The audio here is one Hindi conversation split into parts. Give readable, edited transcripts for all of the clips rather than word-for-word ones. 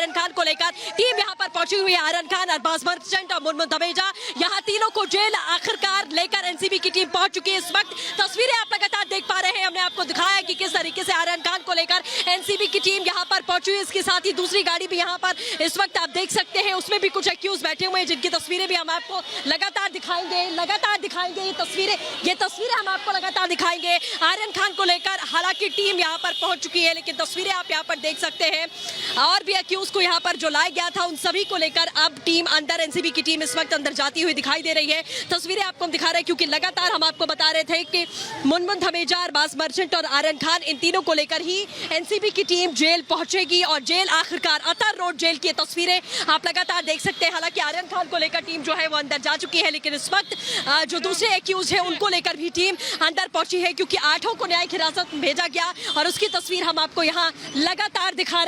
आर्यन खान को लेकर टीम यहाँ पर पहुंची हुई है। आर्यन खान, अरबाज मर्चेंट और मुनमुन धमेजा, यहाँ तीनों को जेल आखिरकार लेकर एनसीबी की टीम पहुंच चुकी है। इस वक्त तस्वीरें आप लगातार देख पा रहे हैं। हमने आपको दिखाया कि किस तरीके से आर्यन खान को लेकर एनसीबी की टीम यहाँ पर पहुंची है। इसके साथ ही दूसरी गाड़ी भी यहाँ पर इस वक्त आप देख सकते हैं, उसमें भी कुछ एक्यूज बैठे हुए हैं, जिनकी तस्वीरें भी हम आपको लगातार दिखाएंगे। ये तस्वीरें हम आपको लगातार दिखाएंगे आर्यन खान को लेकर। हालांकि टीम यहाँ पर पहुंच चुकी है, लेकिन तस्वीरें आप यहाँ पर देख सकते हैं। और भी एक्यूज को यहाँ पर जो लाया गया था, उन सभी को लेकर अब टीम अंदर, एनसीबी की टीम इस वक्त अंदर जाती हुई दिखाई दे रही है। तस्वीरें आपको हम दिखा रहे हैं क्योंकि लगातार हम आपको बता रहे थे कि मुनमुन धमेजा, अरबाज मर्चेंट और आर्यन खान, इन तीनों को लेकर ही एनसीबी की टीम जेल पहुंचेगी और जेल आखिरकार अतर रोड जेल की तस्वीरें आप लगातार देख सकते हैं। हालांकि आर्यन खान को लेकर टीम जो है वो अंदर जा चुकी है, लेकिन इस वक्त जो दूसरे एक्यूज है उनको लेकर भी टीम अंदर पहुंची है, क्योंकि 8 को न्यायिक हिरासत में भेजा गया और उसकी तस्वीर हम आपको यहाँ लगातार दिखा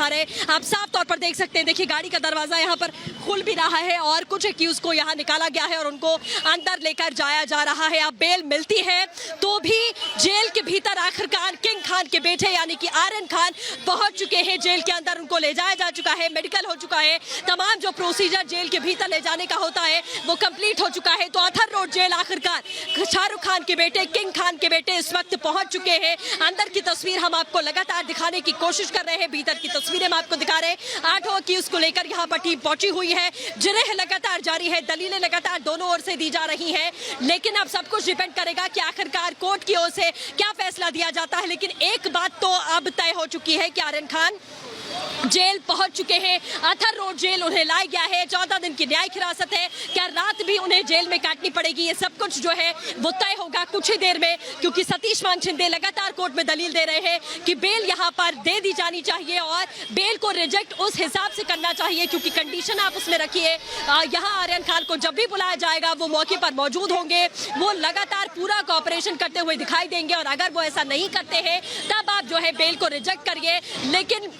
रहे हैं। आप साफ तौर पर देख सकते हैं। देखिए, गाड़ी का दरवाजा यहाँ पर खुल भी रहा है और कुछ एक्यूज को यहाँ निकाला गया है और उनको अंदर लेकर जाया जा रहा है। अब बेल मिलती है तो भी जेल के भीतर आखिरकार किंग खान के बेटे यानी कि आर्यन खान पहुंच चुके हैं जेल के अंदर। उनको ले जाया जा चुका है, मेडिकल हो चुका है, तमाम जो प्रोसीजर जेल के भीतर ले जाने का होता है वो कंप्लीट हो चुका है। तो अथर रोड जेल आखिरकार शाहरुख खान के बेटे, किंग खान के बेटे इस वक्त पहुंच चुके हैं। अंदर की तस्वीर हम आपको लगातार दिखाने की कोशिश कर रहे हैं, भीतर की तस्वीरें हम आपको दिखा रहे हैं। 8 की उसको लेकर यहाँ पर टीम पहुंची हुई है। जिरह लगातार जारी है, दलीलें लगातार दोनों ओर से दी जा रही हैं, लेकिन अब सब कुछ डिपेंड करेगा कि आखिरकार कोर्ट की ओर से क्या फैसला दिया जाता है। लेकिन एक बात तो अब तय हो चुकी है कि आर्यन खान जेल पहुंच चुके हैं। अथर रोड जेल उन्हें लाया गया है। 14 दिन की न्यायिक हिरासत है। क्या रात भी उन्हें जेल में काटनी पड़ेगी, ये सब कुछ जो है वो तय होगा कुछ ही देर में, क्योंकि सतीश मान शिंदे लगातार कोर्ट में दलील दे रहे हैं कि बेल यहाँ पर दे दी जानी चाहिए और बेल को रिजेक्ट उस हिसाब से करना चाहिए, क्योंकि कंडीशन आप उसमें रखिए। यहाँ आर्यन खान को जब भी बुलाया जाएगा वो मौके पर मौजूद होंगे, वो लगातार पूरा कॉपरेशन करते हुए दिखाई देंगे और अगर वो ऐसा नहीं करते हैं तब आप जो है बेल को रिजेक्ट करिए। लेकिन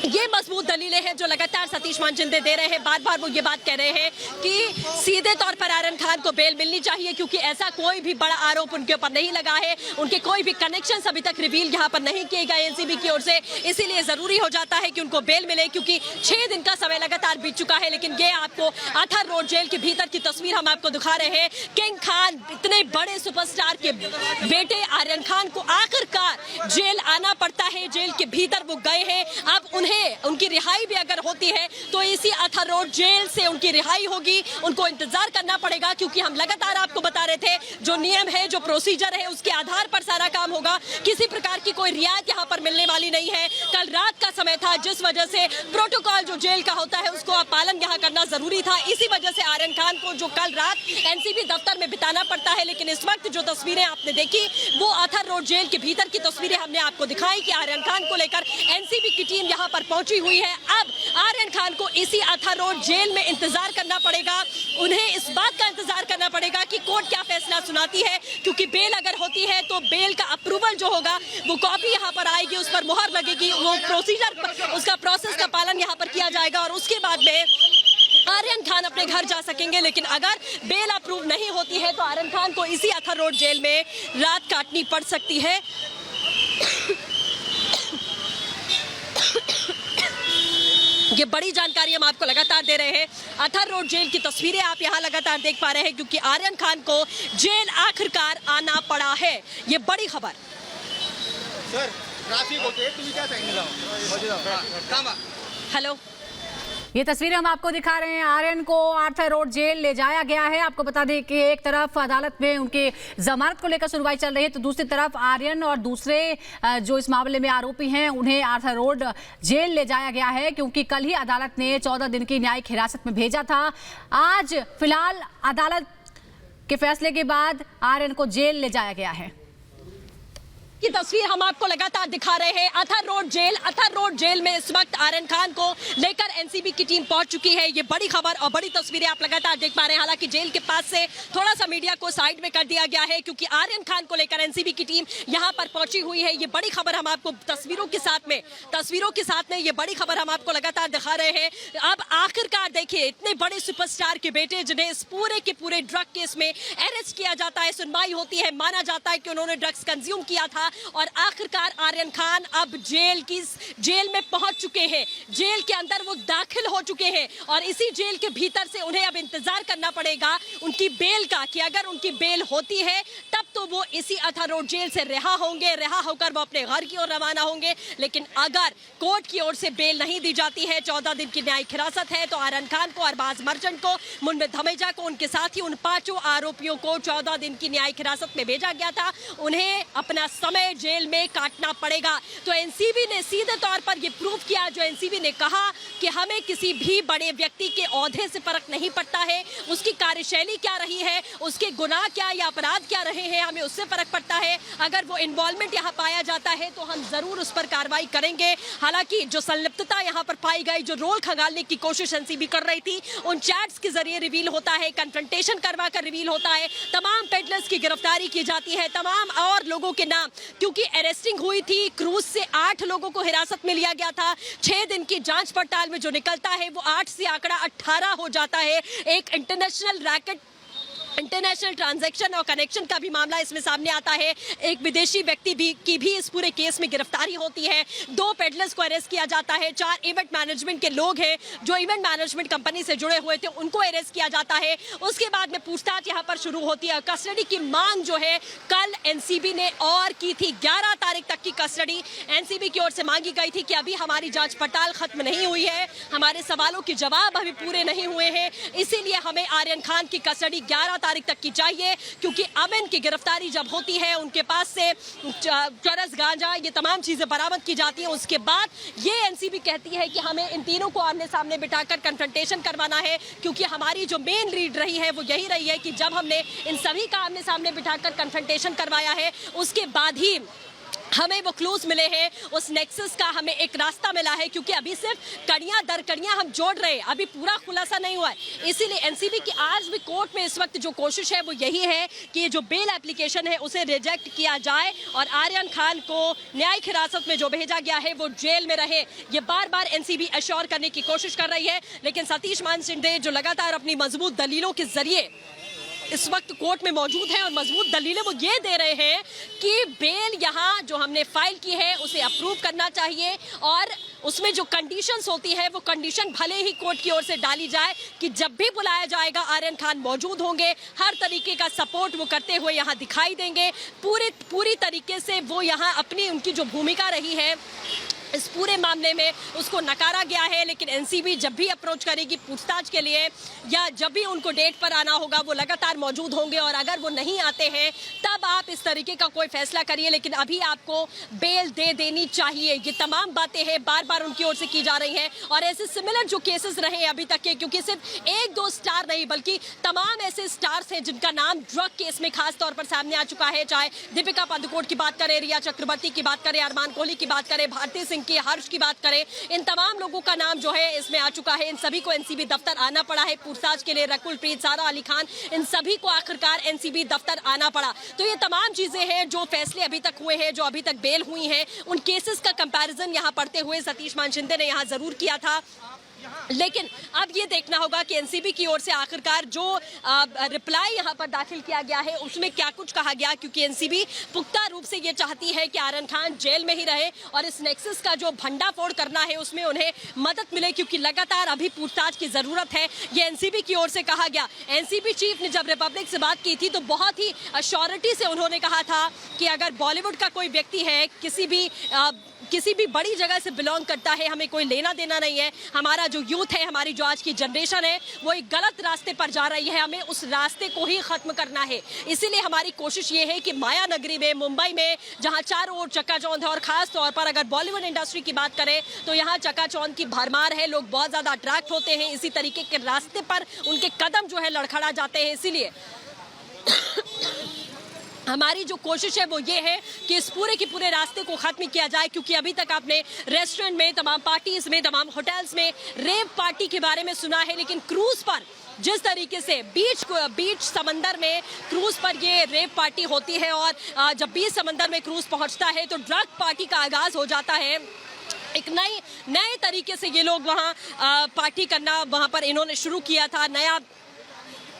ये मजबूत दलीलें हैं जो लगातार सतीश मान शिंदे दे रहे हैं। बार बार वो ये बात कह रहे हैं कि सीधे तौर पर आर्यन खान को बेल मिलनी चाहिए, क्योंकि ऐसा कोई भी बड़ा आरोप उनके ऊपर नहीं लगा है। उनके कोई भी कनेक्शन अभी तक रिवील यहाँ पर नहीं किए गए एनसीबी की ओर से, इसीलिए जरूरी हो जाता है कि उनको बेल मिले, क्योंकि 6 दिन का समय लगातार बीत चुका है। लेकिन ये आपको अथर रोड जेल के भीतर की तस्वीर हम आपको दिखा रहे हैं। किंग खान, इतने बड़े सुपरस्टार के बेटे आर्यन खान को आखिरकार जेल आना पड़ता है। जेल के भीतर वो गए हैं। अब उन्हें उनकी रिहाई भी अगर होती है तो इसी अथर रोड जेल से उनकी रिहाई होगी। उनको इंतजार करना पड़ेगा, क्योंकि हम लगातार आपको बता रहे थे जो नियम है, जो प्रोसीजर है, उसके आधार पर सारा काम होगा। किसी प्रकार की कोई रियायत यहाँ पर मिलने वाली नहीं है। कल रात का समय था, जिस वजह से प्रोटोकॉल जो जेल का होता है उसको पालन यहाँ करना जरूरी था। इसी वजह से आर्यन खान को जो कल रात एनसीबी दफ्तर में बिताना पड़ता है। लेकिन इस वक्त जो तस्वीरें आपने देखी वो अथर रोड जेल के भीतर की तस्वीरें हमने आपको दिखाई कि आर्यन खान को लेकर एनसीबी की टीम यहाँ पर पहुंची हुई है। अब आर्यन खान को इसी अथर रोड जेल में इंतजार करना पड़ेगा। उन्हें इस बात का इंतजार करना पड़ेगा कि कोर्ट क्या फैसला सुनाती है, क्योंकि बेल अगर होती है तो बेल का अप्रूवल जो होगा वो कॉपी यहाँ पर आएगी, उस पर मुहर लगेगी, वो प्रोसीजर, उसका प्रोसेस का पालन यहाँ पर किया जाएगा और उसके बाद में आर्यन खान अपने घर जा सकेंगे। लेकिन अगर बेल अप्रूव नहीं होती है तो आर्यन खान को इसी अथर रोड जेल में रात काटनी पड़ सकती है। ये बड़ी जानकारी हम आपको लगातार दे रहे हैं। अथर रोड जेल की तस्वीरें आप यहाँ लगातार देख पा रहे हैं, क्योंकि आर्यन खान को जेल आखिरकार आना पड़ा है। ये बड़ी खबर। सर, ट्रैफिक होते तुम्ही क्या सांगितलं? हेलो, ये तस्वीरें हम आपको दिखा रहे हैं। आर्यन को आर्थर रोड जेल ले जाया गया है। आपको बता दें कि एक तरफ अदालत में उनके जमानत को लेकर सुनवाई चल रही है, तो दूसरी तरफ आर्यन और दूसरे जो इस मामले में आरोपी हैं उन्हें आर्थर रोड जेल ले जाया गया है, क्योंकि कल ही अदालत ने 14 दिन की न्यायिक हिरासत में भेजा था। आज फिलहाल अदालत के फैसले के बाद आर्यन को जेल ले जाया गया है। की तस्वीर हम आपको लगातार दिखा रहे हैं। अथर रोड जेल में इस वक्त आर्यन खान को लेकर एनसीबी की टीम पहुंच चुकी है। ये बड़ी खबर और बड़ी तस्वीरें आप लगातार देख पा रहे हैं। हालांकि जेल के पास से थोड़ा सा मीडिया को साइड में कर दिया गया है, क्योंकि आर्यन खान को लेकर एनसीबी की टीम यहां पर पहुंची हुई है। ये बड़ी खबर हम आपको तस्वीरों के साथ में ये बड़ी खबर हम आपको लगातार दिखा रहे हैं। अब आखिरकार देखिए, इतने बड़े सुपरस्टार के बेटे जिन्हें इस पूरे के पूरे ड्रग केस में अरेस्ट किया जाता है, सुनवाई होती है, माना जाता है कि उन्होंने ड्रग्स कंज्यूम किया था, था और आखिरकार आर्यन खान अब जेल में पहुंच चुके हैं। जेल के अंदर वो दाखिल हो चुके हैं और इसी जेल के भीतर से उन्हें अब इंतजार करना पड़ेगा उनकी बेल का, कि अगर उनकी बेल होती है तब तो वो इसी अथा रोड जेल से रिहा होंगे, रिहा होकर वो अपने घर की ओर रवाना होंगे। लेकिन अगर कोर्ट की ओर से बेल नहीं दी जाती है, 14 दिन की न्यायिक हिरासत है, तो आर्यन खान को, अरबाज मर्चेंट को, मुनवित धमेजा को, उनके साथ ही उन 5 आरोपियों को 14 दिन की न्यायिक हिरासत में भेजा गया था। उन्हें अपना समय जेल में काटना पड़ेगा। तो एनसीबी ने सीधे तौर पर यह प्रूव किया, जो एनसीबी ने कहा कि हमें किसी भी बड़े व्यक्ति के ओहदे से फर्क नहीं पड़ता है, उसकी कार्यशैली क्या रही है, उसके गुनाह क्या या अपराध क्या रहे हैं, हमें उससे फर्क पड़ता है। अगर वो इन्वॉल्वमेंट यहाँ पाया जाता है तो हम जरूर उस पर कार्रवाई करेंगे। हालांकि जो संलिप्तता यहाँ पर पाई गई, जो रोल खंगालने की कोशिश एनसीबी कर रही थी, उन चैट्स के जरिए रिवील होता है, कन्फ्रंटेशन करवा कर रिवील होता है, तमाम पेडलर्स की गिरफ्तारी की जाती है, तमाम और लोगों के नाम, क्योंकि अरेस्टिंग हुई थी, क्रूज से 8 लोगों को हिरासत में लिया गया था। 6 दिन की जांच पड़ताल में जो निकलता है वो 8 से आंकड़ा 18 हो जाता है। एक इंटरनेशनल रैकेट, इंटरनेशनल ट्रांजैक्शन और कनेक्शन का भी मामला इसमें सामने आता है। एक विदेशी व्यक्ति की भी इस पूरे केस में गिरफ्तारी होती है। 2 पेडलर्स को अरेस्ट किया जाता है। 4 इवेंट मैनेजमेंट के लोग हैं जो इवेंट मैनेजमेंट कंपनी से जुड़े हुए थे, उनको अरेस्ट किया जाता है। उसके बाद में पूछताछ यहाँ पर शुरू होती है। कस्टडी की मांग जो है कल एनसीबी ने और की थी, 11 तारीख तक की कस्टडी एनसीबी की ओर से मांगी गई थी कि अभी हमारी जांच पड़ताल खत्म नहीं हुई है, हमारे सवालों के जवाब अभी पूरे नहीं हुए हैं, इसीलिए हमें आर्यन खान की कस्टडी 11 तारीख तक की चाहिए। क्योंकि अब इनकी गिरफ्तारी जब होती है, उनके पास से चरस, गांजा, ये तमाम चीजें बरामद की जाती हैं, उसके बाद ये एनसीबी कहती है कि हमें इन तीनों को आमने सामने बिठाकर कन्फ्रंटेशन करवाना है। क्योंकि हमारी जो मेन लीड रही है वो यही रही है कि जब हमने इन सभी का आमने सामने बिठाकर कन्फ्रंटेशन करवाया है, उसके बाद ही हमें वो क्लूज मिले हैं, उस नेक्सस का हमें एक रास्ता मिला है। क्योंकि अभी सिर्फ कड़ियां दर कड़ियां हम जोड़ रहे हैं, अभी पूरा खुलासा नहीं हुआ है। इसीलिए एनसीबी की आज भी कोर्ट में इस वक्त जो कोशिश है वो यही है कि ये जो बेल एप्लीकेशन है उसे रिजेक्ट किया जाए और आर्यन खान को न्यायिक हिरासत में जो भेजा गया है वो जेल में रहे। ये बार बार एनसीबी एश्योर करने की कोशिश कर रही है, लेकिन सतीश मान शिंदे जो लगातार अपनी मजबूत दलीलों के जरिए इस वक्त कोर्ट में मौजूद है और मजबूत दलीलें वो ये दे रहे हैं कि बेल यहाँ जो हमने फाइल की है उसे अप्रूव करना चाहिए और उसमें जो कंडीशंस होती है वो कंडीशन भले ही कोर्ट की ओर से डाली जाए कि जब भी बुलाया जाएगा आर्यन खान मौजूद होंगे, हर तरीके का सपोर्ट वो करते हुए यहाँ दिखाई देंगे। पूरी तरीके से वो यहाँ अपनी उनकी जो भूमिका रही है इस पूरे मामले में उसको नकारा गया है। लेकिन एनसीबी जब भी अप्रोच करेगी पूछताछ के लिए या जब भी उनको डेट पर आना होगा वो लगातार मौजूद होंगे और अगर वो नहीं आते हैं तब आप इस तरीके का कोई फैसला करिए, लेकिन अभी आपको बेल दे देनी चाहिए। ये तमाम बातें हैं बार बार उनकी ओर से की जा रही हैं और ऐसे सिमिलर जो केसेस रहे हैं अभी तक के, क्योंकि सिर्फ 1-2 स्टार नहीं बल्कि तमाम ऐसे स्टार्स हैं जिनका नाम ड्रग केस में खास तौर पर सामने आ चुका है। चाहे दीपिका पादुकोण की बात करें, रिया चक्रवर्ती की बात करें, अरमान कोहली की बात करें, भारती सिंह की, हर्ष की बात करें, इन तमाम लोगों का नाम जो है इसमें आ चुका है। इन सभी को एनसीबी दफ्तर आना पड़ा है पूछताछ के लिए। रकुल प्रीत, सारा अली खान, इन सभी को आखिरकार एनसीबी दफ्तर आना पड़ा। तो ये तमाम चीजें हैं जो फैसले अभी तक हुए हैं, जो अभी तक बेल हुई हैं, उन केसेस का कंपैरिजन यहाँ पढ़ते हुए सतीश मान शिंदे ने यहाँ जरूर किया था। लेकिन अब ये देखना होगा कि एनसीबी की ओर से आखिरकार जो रिप्लाई यहाँ पर दाखिल किया गया है उसमें क्या कुछ कहा गया, क्योंकि एनसीबी पुख्ता रूप से ये चाहती है कि आर्यन खान जेल में ही रहे और इस नेक्सस का जो भंडाफोड़ करना है उसमें उन्हें मदद मिले, क्योंकि लगातार अभी पूछताछ की जरूरत है। ये एनसीबी की ओर से कहा गया। एनसीबी चीफ ने जब रिपब्लिक से बात की थी तो बहुत ही अश्योरिटी से उन्होंने कहा था कि अगर बॉलीवुड का कोई व्यक्ति है, किसी भी बड़ी जगह से बिलोंग करता है, हमें कोई लेना देना नहीं है। हमारा जो यूथ है, हमारी जो आज की जनरेशन है वो एक गलत रास्ते पर जा रही है, हमें उस रास्ते को ही खत्म करना है। इसीलिए हमारी कोशिश ये है कि माया नगरी में, मुंबई में, जहां चारों ओर चकाचौंध है और खास तौर पर अगर बॉलीवुड इंडस्ट्री की बात करें तो यहाँ चकाचौंध की भरमार है, लोग बहुत ज्यादा अट्रैक्ट होते हैं, इसी तरीके के रास्ते पर उनके कदम जो है लड़खड़ा जाते हैं। इसीलिए हमारी जो कोशिश है वो ये है कि इस पूरे के पूरे रास्ते को खत्म किया जाए, क्योंकि अभी तक आपने रेस्टोरेंट में, तमाम पार्टीज में, तमाम होटल्स में रेव पार्टी के बारे में सुना है, लेकिन क्रूज पर जिस तरीके से बीच समंदर में क्रूज पर ये रेव पार्टी होती है और जब बीच समंदर में क्रूज पहुंचता है तो ड्रग पार्टी का आगाज हो जाता है। एक नए तरीके से ये लोग वहाँ पार्टी करना वहाँ पर इन्होंने शुरू किया था।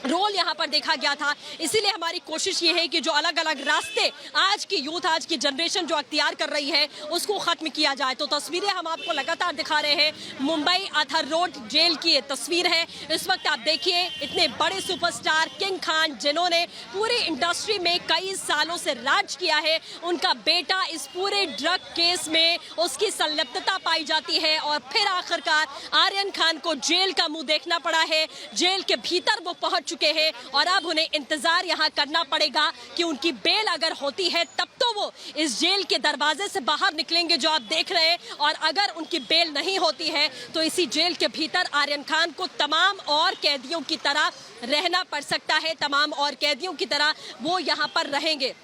रोल यहाँ पर देखा गया था। इसीलिए हमारी कोशिश ये है कि जो अलग अलग रास्ते आज की यूथ, आज की जनरेशन जो अख्तियार कर रही है, उसको खत्म किया जाए। तो तस्वीरें हम आपको लगातार दिखा रहे हैं। मुंबई अथर रोड जेल की ये तस्वीर है। इस वक्त आप देखिए, इतने बड़े सुपरस्टार किंग खान, जिन्होंने पूरी इंडस्ट्री में कई सालों से राज किया है, उनका बेटा इस पूरे ड्रग केस में उसकी संलिप्तता पाई जाती है और फिर आखिरकार आर्यन खान को जेल का मुंह देखना पड़ा है। जेल के भीतर वो पहुंच चुके हैं और अब उन्हें इंतजार यहां करना पड़ेगा कि उनकी बेल अगर होती है तब तो वो इस जेल के दरवाजे से बाहर निकलेंगे जो आप देख रहे हैं, और अगर उनकी बेल नहीं होती है तो इसी जेल के भीतर आर्यन खान को तमाम और कैदियों की तरह रहना पड़ सकता है। तमाम और कैदियों की तरह वो यहां पर रहेंगे।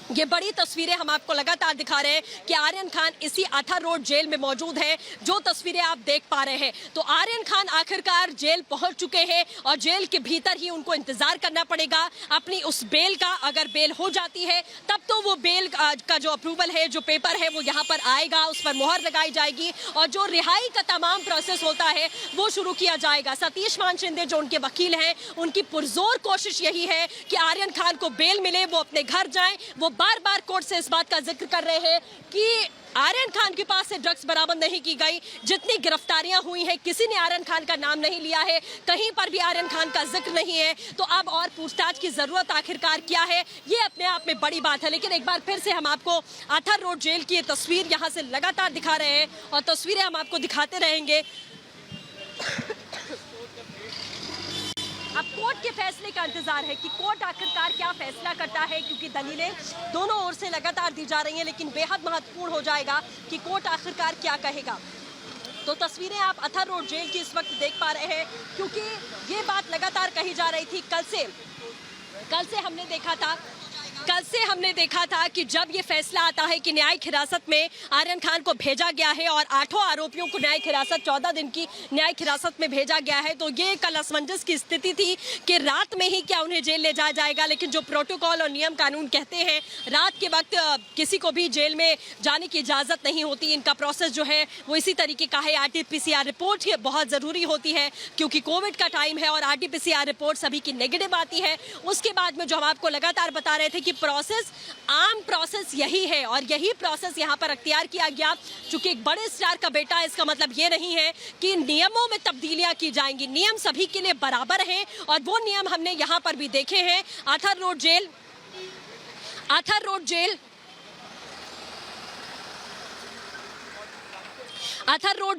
ये बड़ी तस्वीरें हम आपको लगातार दिखा रहे हैं कि आर्यन खान इसी अथर रोड जेल में मौजूद है। जो तस्वीरें आप देख पा रहे हैं, तो आर्यन खान आखिरकार जेल पहुंच चुके हैं और जेल के भीतर ही उनको इंतजार करना पड़ेगा अपनी उस बेल का। अगर बेल हो जाती है तब तो वो बेल का जो अप्रूवल है, जो पेपर है, वो यहाँ पर आएगा, उस पर मोहर लगाई जाएगी और जो रिहाई का तमाम प्रोसेस होता है वो शुरू किया जाएगा। सतीश मान शिंदे जो उनके वकील हैं, उनकी पुरजोर कोशिश यही है कि आर्यन खान को बेल मिले, वो अपने घर जाएं। वो बार बार कोर्ट से इस बात का जिक्र कर रहे हैं कि आर्यन खान के पास से ड्रग्स बरामद नहीं की गई। जितनी गिरफ्तारियां हुई हैं, किसी ने आर्यन खान का नाम नहीं लिया है, कहीं पर भी आर्यन खान का जिक्र नहीं है। तो अब और पूछताछ की जरूरत आखिरकार क्या है, ये अपने आप में बड़ी बात है। लेकिन एक बार फिर से हम आपको अथर रोड जेल की ये तस्वीर यहाँ से लगातार दिखा रहे हैं और तस्वीरें हम आपको दिखाते रहेंगे। अब कोर्ट के फैसले का इंतजार है कि कोर्ट आखिरकार क्या फैसला करता है, क्योंकि दलीलें दोनों ओर से लगातार दी जा रही हैं। लेकिन बेहद महत्वपूर्ण हो जाएगा कि कोर्ट आखिरकार क्या कहेगा। तो तस्वीरें आप अथर रोड जेल की इस वक्त देख पा रहे हैं, क्योंकि ये बात लगातार कही जा रही थी। कल से हमने देखा था कि जब ये फैसला आता है कि न्यायिक हिरासत में आर्यन खान को भेजा गया है और 8 आरोपियों को न्यायिक हिरासत 14 दिन की न्यायिक हिरासत में भेजा गया है, तो ये कल असमंजस की स्थिति थी कि रात में ही क्या उन्हें जेल ले जाया जाएगा। लेकिन जो प्रोटोकॉल और नियम कानून कहते हैं, रात के वक्त किसी को भी जेल में जाने की इजाज़त नहीं होती। इनका प्रोसेस जो है वो इसी तरीके का है। RT-PCR रिपोर्ट बहुत ज़रूरी होती है क्योंकि कोविड का टाइम है और RT-PCR रिपोर्ट सभी की नेगेटिव आती है। उसके बाद में जो हम आपको लगातार बता रहे थे कि प्रोसेस, आम प्रोसेस यही है और यही प्रोसेस यहाँ पर अख्तियार किया गया। चूंकि एक बड़े स्टार का बेटा है, इसका मतलब ये नहीं है कि नियमों में तब्दीलियां की जाएंगी। नियम सभी के लिए बराबर हैं और वो नियम हमने यहाँ पर भी देखे हैं। अथर रोड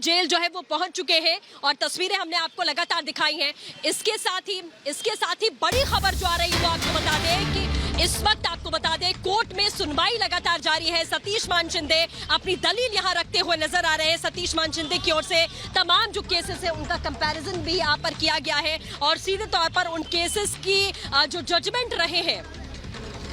जेल जो है वो पहुंच चुके हैं और तस्वीरें हमने आपको लगातार दिखाई हैं। इसके साथ ही बड़ी खबर जो आ रही है वो आपको बता दें कि इस वक्त आपको बता दें कोर्ट में सुनवाई लगातार जारी है। सतीश मान शिंदे अपनी दलील यहां रखते हुए नजर आ रहे हैं। सतीश मान शिंदे की ओर से तमाम जो केसेस है उनका कंपैरिजन भी यहाँ पर किया गया है और सीधे तौर पर उन केसेस की जो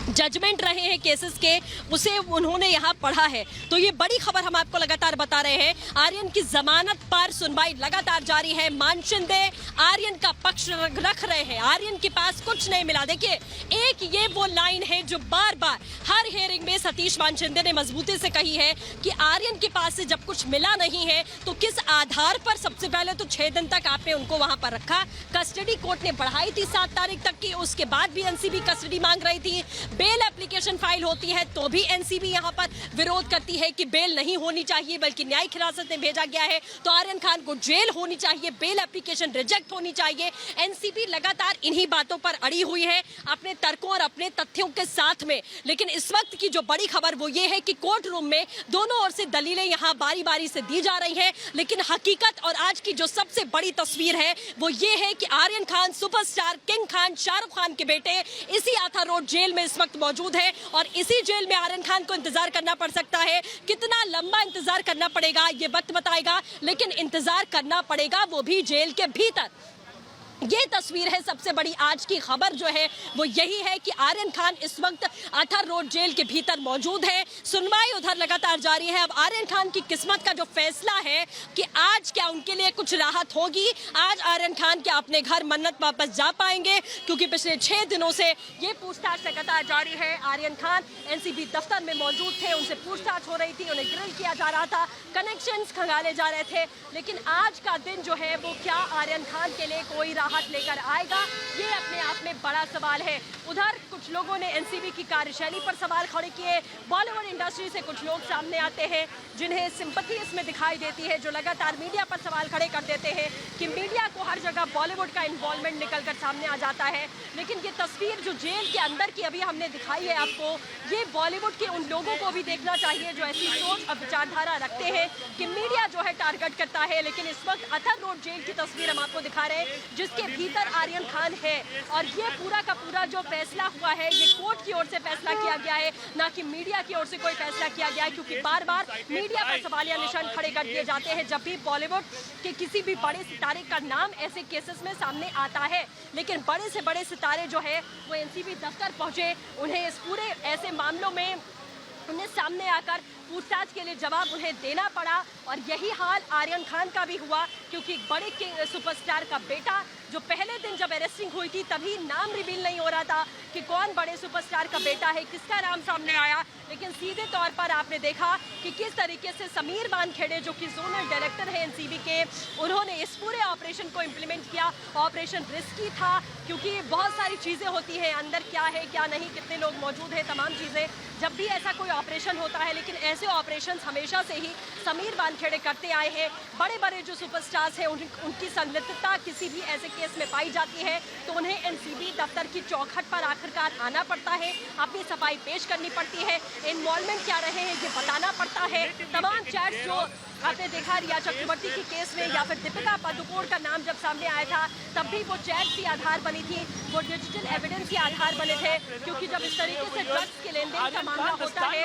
जजमेंट रहे हैं केसेस के, उसे उन्होंने यहाँ पढ़ा है। तो ये बड़ी खबर हम आपको लगातार बता रहे हैं। आर्यन की जमानत पर सुनवाई लगातार जारी है। मान शिंदे आर्यन का पक्ष रख रहे हैं। आर्यन के पास कुछ नहीं मिला। देखिए, एक ये वो लाइन है जो बार बार हर हियरिंग में सतीश मान शिंदे ने मजबूती से कही है कि आर्यन के पास से जब कुछ मिला नहीं है तो किस आधार पर, सबसे पहले तो 6 दिन तक आपने उनको वहां पर रखा। कस्टडी कोर्ट ने बढ़ाई थी 7 तारीख तक की, उसके बाद भी एनसीबी कस्टडी मांग रही थी। बेल एप्लीकेशन फाइल होती है तो भी एनसीबी यहां पर विरोध करती है कि बेल नहीं होनी चाहिए बल्कि न्यायिक हिरासत में भेजा गया है तो आर्यन खान को जेल होनी चाहिए, बेल एप्लीकेशन रिजेक्ट होनी चाहिए। एनसीबी लगातार इन्हीं बातों पर अड़ी हुई है अपने तर्कों और अपने तथ्यों के साथ में। लेकिन इस वक्त की जो बड़ी खबर वो ये है कि कोर्ट रूम में दोनों ओर से दलीलें यहां बारी बारी से दी जा रही हैं। लेकिन हकीकत और आज की जो सबसे बड़ी तस्वीर है वो ये है कि आर्यन खान, सुपरस्टार किंग खान, शाहरुख खान के बेटे इसी अथर रोड जेल में इस वक्त मौजूद है और इसी जेल में आर्यन खान को इंतजार करना पड़ सकता है। कितना लंबा इंतजार करना पड़ेगा ये वक्त बताएगा, लेकिन इंतजार करना पड़ेगा वो भी जेल के भीतर। ये तस्वीर है सबसे बड़ी आज की खबर जो है वो यही है कि आर्यन खान इस वक्त अथर रोड जेल के भीतर मौजूद है। सुनवाई उधर लगातार जारी है। अब आर्यन खान की किस्मत का जो फैसला है कि आज क्या उनके लिए कुछ राहत होगी, आज आर्यन खान क्या अपने घर मन्नत वापस जा पाएंगे, क्योंकि पिछले 6 दिनों से ये पूछताछ लगातार जारी है। आर्यन खान एनसीबी दफ्तर में मौजूद थे, उनसे पूछताछ हो रही थी, उन्हें ग्रिल किया जा रहा था, कनेक्शंस खंगाले जा रहे थे। लेकिन आज का दिन जो है वो क्या आर्यन खान के लिए कोई राहत लेकर आएगा, ये अपने आप में बड़ा सवाल है। उधर कुछ लोगों ने एनसीबी की कार्यशैली पर सवाल खड़े किए। बॉलीवुड इंडस्ट्री से कुछ लोग सामने आते हैं जिन्हें सिंपैथी इसमें दिखाई देती है, जो लगातार मीडिया पर सवाल खड़े कर देते हैं कि मीडिया को हर जगह बॉलीवुड का इन्वॉल्वमेंट निकल कर सामने आ जाता है। लेकिन ये तस्वीर जो जेल के अंदर की अभी हमने दिखाई है आपको, ये बॉलीवुड के उन लोगों को भी देखना चाहिए जो ऐसी सोच और विचारधारा रखते हैं कि मीडिया जो है टारगेट करता है। लेकिन इस वक्त अथर रोड जेल की तस्वीर हम आपको दिखा रहे हैं जिसके भीतर आर्यन खान है, और ये पूरा का पूरा जो फैसला हुआ है ये कोर्ट की ओर से फैसला किया गया है, ना कि मीडिया की ओर से कोई फैसला किया गया है। क्योंकि बार बार मीडिया पर सवालिया निशान खड़े कर दिए जाते हैं जब भी बॉलीवुड के किसी भी बड़े सितारे का नाम ऐसे केसेस में सामने आता है। लेकिन बड़े से बड़े सितारे जो है वो एनसीबी दफ्तर पहुंचे, उन्हें इस पूरे ऐसे मामलों में उन्हें सामने आकर पूछताछ के लिए जवाब उन्हें देना पड़ा। और यही हाल आर्यन खान का भी हुआ, क्योंकि बड़े सुपरस्टार का बेटा जो पहले दिन जब अरेस्टिंग हुई थी तभी नाम रिवील नहीं हो रहा था कि कौन बड़े सुपरस्टार का बेटा है, किसका नाम सामने आया। लेकिन सीधे तौर पर आपने देखा कि किस तरीके से समीर वानखेड़े जो कि जोनल डायरेक्टर है एनसीबी के, उन्होंने इस पूरे ऑपरेशन को इम्प्लीमेंट किया। ऑपरेशन रिस्की था क्योंकि बहुत सारी चीज़ें होती हैं, अंदर क्या है क्या नहीं, कितने लोग मौजूद हैं, तमाम चीज़ें जब भी ऐसा कोई ऑपरेशन होता है। लेकिन ऐसे ऑपरेशंस हमेशा से ही समीर वानखेड़े करते आए हैं। बड़े बड़े जो सुपरस्टार्स हैं उनकी संलिप्तता किसी भी ऐसे केस में पाई जाती है तो उन्हें एनसीबी दफ्तर की चौखट पर आखिरकार आना पड़ता है, अपनी सफाई पेश करनी पड़ती है, इन्वॉल्वमेंट क्या रहे हैं ये बताना पड़ता है। तमाम चैट्स जो आपने देखा रिया चक्रवर्ती के केस में या फिर दीपिका पादुकोण का नाम जब सामने आया था तब भी वो चैट्स की आधार बनी थी, वो डिजिटल एविडेंस के आधार बने थे। क्योंकि जब इस तरीके से ड्रग्स के लेन देन का मामला होता है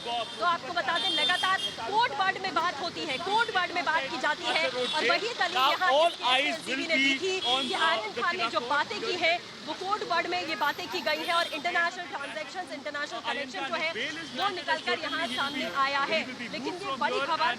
तो आपको बता दें लगातार कोड वर्ड में बात होती है, कोड वर्ड में बात की जाती है। और वही दलील यहाँ एनसीबी ने दी थी कि आर्यन खान ने जो बातें की है वो कोड वर्ड में ये बातें की गई है और इंटरनेशनल ट्रांजैक्शंस, इंटरनेशनल कनेक्शन जो है वो निकलकर यहाँ सामने आया है। लेकिन ये बड़ी खबर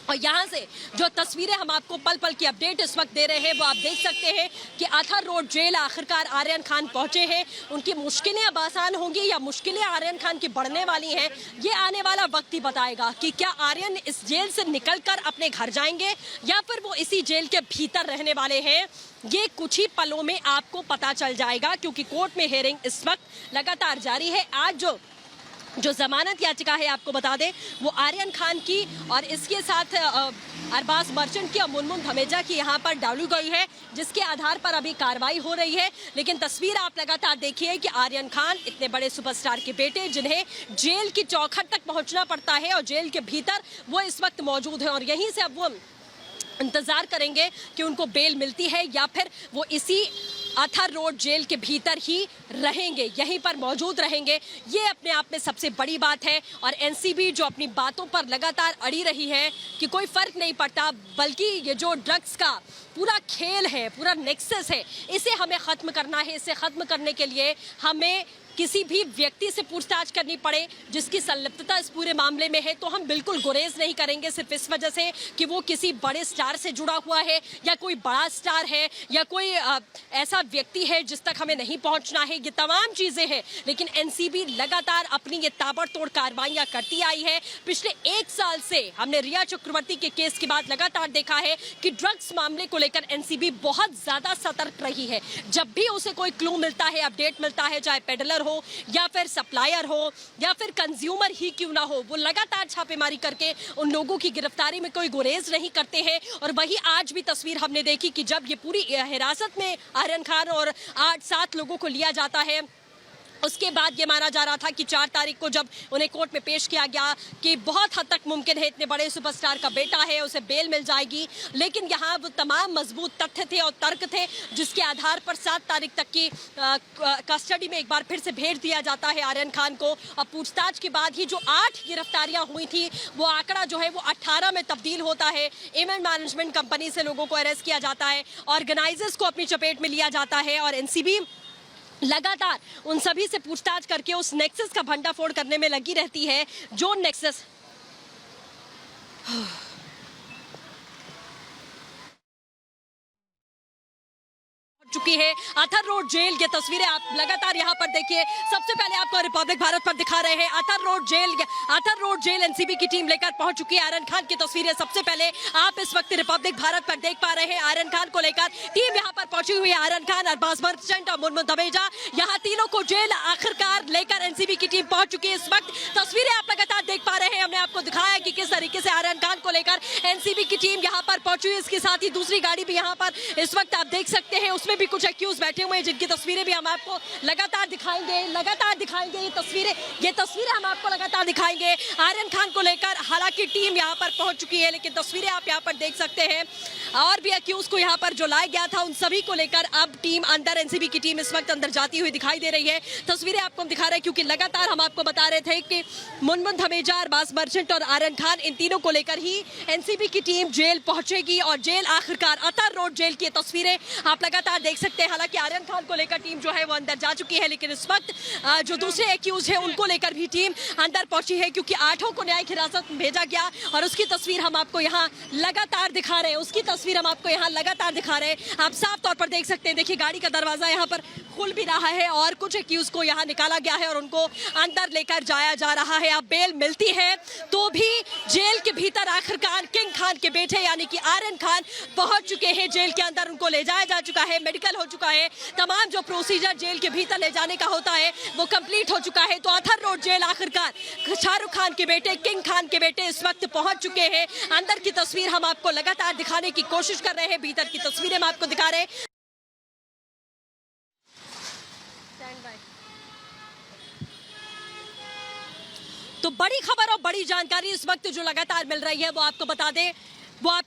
और यहाँ से जो तस्वीरें हम आपको पल पल की अपडेट इस वक्त दे रहे हैं वो आप देख सकते हैं कि अथर रोड जेल आखिरकार आर्यन खान पहुंचे हैं। उनकी मुश्किलें अब आसान होंगी या मुश्किलें आर्यन खान की बढ़ने वाली हैं, ये आने वाला वक्त ही बताएगा कि क्या आर्यन इस जेल से निकलकर अपने घर जाएंगे या फिर वो इसी जेल के भीतर रहने वाले हैं। ये कुछ ही पलों में आपको पता चल जाएगा, क्योंकि कोर्ट में हियरिंग इस वक्त लगातार जारी है। आज जो जमानत याचिका है आपको बता दें वो आर्यन खान की और इसके साथ अरबाज मर्चेंट की और मुनमुन धमेजा की यहाँ पर डाली गई है, जिसके आधार पर अभी कार्रवाई हो रही है। लेकिन तस्वीर आप लगातार देखिए कि आर्यन खान इतने बड़े सुपरस्टार के बेटे जिन्हें जेल की चौखट तक पहुँचना पड़ता है और जेल के भीतर वो इस वक्त मौजूद है और यहीं से अब वो इंतजार करेंगे कि उनको बेल मिलती है या फिर वो इसी अथर रोड जेल के भीतर ही रहेंगे, यहीं पर मौजूद रहेंगे। ये अपने आप में सबसे बड़ी बात है। और एनसीबी जो अपनी बातों पर लगातार अड़ी रही है कि कोई फर्क नहीं पड़ता, बल्कि ये जो ड्रग्स का पूरा खेल है, पूरा नेक्सस है, इसे हमें ख़त्म करना है। इसे ख़त्म करने के लिए हमें किसी भी व्यक्ति से पूछताछ करनी पड़े जिसकी संलिप्तता इस पूरे मामले में है तो हम बिल्कुल गुरेज नहीं करेंगे, सिर्फ इस वजह से कि वो किसी बड़े स्टार से जुड़ा हुआ है या कोई बड़ा स्टार है या कोई ऐसा व्यक्ति है जिस तक हमें नहीं पहुंचना है। ये तमाम चीजें हैं, लेकिन एनसीबी लगातार अपनी ये ताबड़तोड़ कार्रवाइयां करती आई है। पिछले 1 साल से हमने रिया चक्रवर्ती के केस के बाद लगातार देखा है कि ड्रग्स मामले को लेकर एनसीबी बहुत ज्यादा सतर्क रही है। जब भी उसे कोई क्लू मिलता है, अपडेट मिलता है, चाहे पेडलर हो या फिर सप्लायर हो या फिर कंज्यूमर ही क्यों ना हो, वो लगातार छापेमारी करके उन लोगों की गिरफ्तारी में कोई गुरेज नहीं करते हैं। और वही आज भी तस्वीर हमने देखी कि जब ये पूरी हिरासत में आर्यन खान और 8-7 लोगों को लिया जाता है, उसके बाद ये माना जा रहा था कि 4 तारीख को जब उन्हें कोर्ट में पेश किया गया कि बहुत हद तक मुमकिन है इतने बड़े सुपरस्टार का बेटा है, उसे बेल मिल जाएगी। लेकिन यहाँ वो तमाम मजबूत तथ्य थे और तर्क थे जिसके आधार पर 7 तारीख तक की कस्टडी में एक बार फिर से भेज दिया जाता है आर्यन खान को। और पूछताछ के बाद ही जो 8 गिरफ्तारियां हुई थी वो आंकड़ा जो है वो 18 में तब्दील होता है। इवेंट मैनेजमेंट कंपनी से लोगों को अरेस्ट किया जाता है, ऑर्गेनाइजर्स को अपनी चपेट में लिया जाता है और एनसीबी लगातार उन सभी से पूछताछ करके उस नेक्सस का भंडाफोड़ करने में लगी रहती है जो नेक्सस चुकी है अथर रोड जेल। ये तस्वीरें आप लगातार यहाँ पर देखिए। सबसे पहले आपको रिपब्लिक भारत पर दिखा रहे हैं अथर रोड जेल एनसीबी की टीम लेकर पहुंच चुकी है। आर्यन खान की तस्वीरें सबसे पहले आप इस वक्त रिपब्लिक भारत पर देख पा रहे हैं। आर्यन खान को लेकर टीम यहाँ पर पहुंची हुई है। आर्यन खान, अरबाज मर्चेंट और मुनमुन तवेजा, यहाँ तीनों को जेल आखिरकार लेकर एनसीबी की टीम पहुंच चुकी है। इस वक्त तस्वीरें आप लगातार देख पा रहे हैं। हमने आपको दिखाया कि किस तरीके से आर्यन खान को लेकर एनसीबी की टीम यहाँ पर पहुंची है। इसके साथ ही दूसरी गाड़ी भी यहाँ पर इस वक्त आप देख सकते हैं, उसमें भी कुछ एक्यूज बैठे हुए हैं जिनकी तस्वीरें भी हम आपको लगातार दिखाएंगे। ये तस्वीरें हम आपको लगातार दिखाएंगे आर्यन खान को लेकर। हालांकि टीम यहाँ पर पहुंच चुकी है, लेकिन तस्वीरें आप यहाँ पर देख सकते हैं। और भी एक्यूज को यहाँ पर जो लाया गया था उन सभी को लेकर अब टीम अंदर, एनसीबी की टीम इस वक्त अंदर जाती हुई दिखाई दे रही है। तस्वीरें आपको हम दिखा रहे हैं क्योंकि लगातार हम आपको बता रहे थे कि मुनमुन तवेजा, अरबाज मर्चेंट और आर्यन खान, इन तीनों को लेकर ही एनसीबी की टीम जेल पहुंचेगी और जेल आखिरकार अथर रोड जेल की तस्वीरें आप लगातार देख सकते हैं। हालांकि आर्यन खान को लेकर टीम जो है वो अंदर जा चुकी है, लेकिन इस वक्त जो दूसरे एक्यूज है उनको लेकर भी टीम अंदर पहुंची है क्योंकि 8 को न्यायिक हिरासत में भेजा गया और उसकी तस्वीर हम आपको यहाँ लगातार दिखा रहे हैं। आप साफ तौर पर देख सकते हैं। देखिए गाड़ी का दरवाजा यहाँ पर खुल भी रहा है और कुछ एक्यूज को यहाँ निकाला गया है और उनको अंदर लेकर जाया जा रहा है। अब बेल मिलती है तो भी जेल के भीतर आखिरकार किंग खान के बेटे यानी कि आर्यन खान पहुंच चुके हैं जेल के अंदर। उनको ले जाया जा चुका है, मेडिकल हो चुका है, तमाम जो प्रोसीजर जेल के भीतर ले जाने का होता है वो कंप्लीट हो चुका है। तो अथर रोड जेल आखिरकार शाहरुख खान के बेटे, किंग खान के बेटे इस वक्त पहुंच चुके हैं। अंदर की तस्वीर हम आपको लगातार दिखाने की कोशिश कर रहे हैं, भीतर की तस्वीरें हम आपको दिखा रहे हैं। तो बड़ी खबर और बड़ी जानकारी इस वक्त जो लगातार मिल रही है वो आपको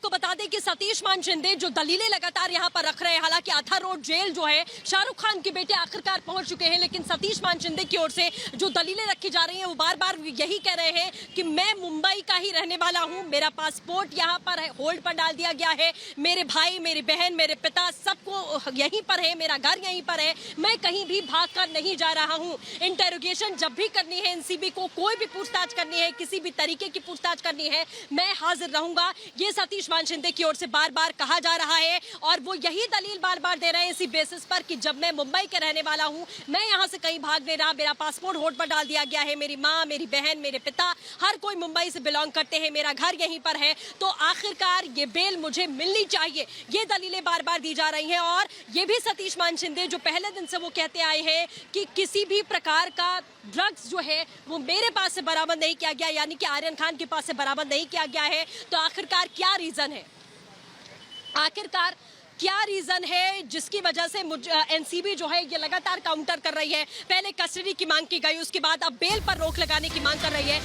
बता दें कि सतीश मान शिंदे जो दलीलें लगातार यहाँ पर रख रहे हैं। हालांकि अथर रोड जेल जो है शाहरुख खान के बेटे आखिरकार पहुंच चुके हैं, लेकिन सतीश मान शिंदे की ओर से जो दलीलें रखी जा रही हैं वो बार बार यही कह रहे हैं कि मैं मुंबई का ही रहने वाला हूं, मेरा पासपोर्ट यहाँ पर है, होल्ड पर डाल दिया गया है, मेरे भाई, मेरी बहन, मेरे पिता सबको यहीं पर है, मेरा घर यहीं पर है, मैं कहीं भी भाग कर नहीं जा रहा हूँ। इंटेरोगेशन जब भी करनी है एनसीबी को, कोई भी पूछताछ करनी है, किसी भी तरीके की पूछताछ करनी है, मैं हाजिर रहूंगा। ये सतीश मान शिंदे की ओर से बार बार कहा जा रहा है और वो यही दलील बार बार दे रहे हैं इसी बेसिस पर कि जब मैं मुंबई के रहने वाला हूं, मैं यहां से कहीं भाग नहीं रहा, मेरा पासपोर्ट होल्ड पर डाल दिया गया है, मेरी माँ, मेरी बहन, मेरे पिता हर कोई मुंबई से बिलोंग करते हैं, मेरा घर यहीं पर है, तो आखिरकार ये बेल मुझे मिलनी चाहिए। ये दलीलें बार बार दी जा रही हैं और ये भी सतीश मान शिंदे जो पहले दिन से वो कहते आए हैं कि किसी भी प्रकार का ड्रग्स जो है वो मेरे पास से बरामद नहीं किया गया, यानी कि आर्यन खान के पास से बरामद नहीं किया गया है। तो आखिरकार क्या रीजन है जिसकी वजह से एनसीबी जो है ये लगातार काउंटर कर रही है। पहले कस्टडी की मांग की गई, उसके बाद अब बेल पर रोक लगाने की मांग कर रही है।